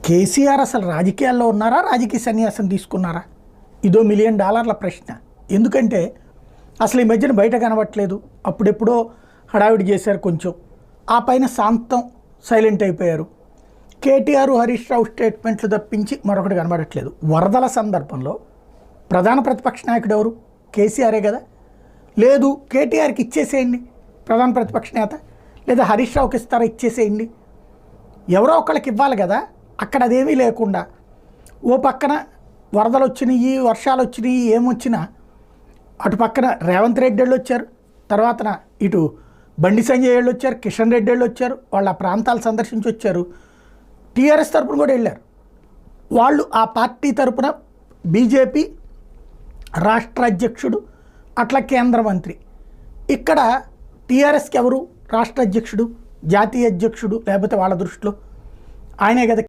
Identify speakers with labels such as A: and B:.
A: కేసీఆర్ అసలు రాజకీయాల్లో ఉన్నారా, రాజకీయ సన్యాసం తీసుకున్నారా? ఇదో $1 మిలియన్ ప్రశ్న. ఎందుకంటే అసలు ఈ మధ్యన బయట కనబట్టలేదు. అప్పుడెప్పుడో హడావిడి చేశారు కొంచెం, ఆ పైన శాంతం సైలెంట్ అయిపోయారు. కేటీఆర్ హరీష్ రావు స్టేట్మెంట్లు తప్పించి మరొకటి కనబడట్లేదు. వరదల సందర్భంలో ప్రధాన ప్రతిపక్ష నాయకుడు ఎవరు? కేసీఆరే కదా. లేదు కేటీఆర్కి ఇచ్చేసేయండి ప్రధాన ప్రతిపక్ష నేత, లేదా హరీష్ రావుకి ఇస్తారా ఇచ్చేసేయండి, ఎవరో ఒకళ్ళకి ఇవ్వాలి కదా. అక్కడ అదేమీ లేకుండా ఓ పక్కన వరదలు వచ్చినాయి, వర్షాలు వచ్చినాయి, ఏమొచ్చినా అటు పక్కన రేవంత్ రెడ్డి వాళ్ళు వచ్చారు, తర్వాత ఇటు బండి సంజయ్ వాళ్ళు వచ్చారు, కిషన్ రెడ్డి వాళ్ళు వచ్చారు, వాళ్ళ ప్రాంతాలు సందర్శించి వచ్చారు. టీఆర్ఎస్ తరపున కూడా వెళ్ళారు. వాళ్ళు ఆ పార్టీ తరపున బీజేపీ రాష్ట్ర అధ్యక్షుడు, అట్లా కేంద్ర మంత్రి. ఇక్కడ టీఆర్ఎస్కి ఎవరు రాష్ట్ర అధ్యక్షుడు, జాతీయ అధ్యక్షుడు, లేకపోతే వాళ్ళ దృష్టిలో ఆయనే కదా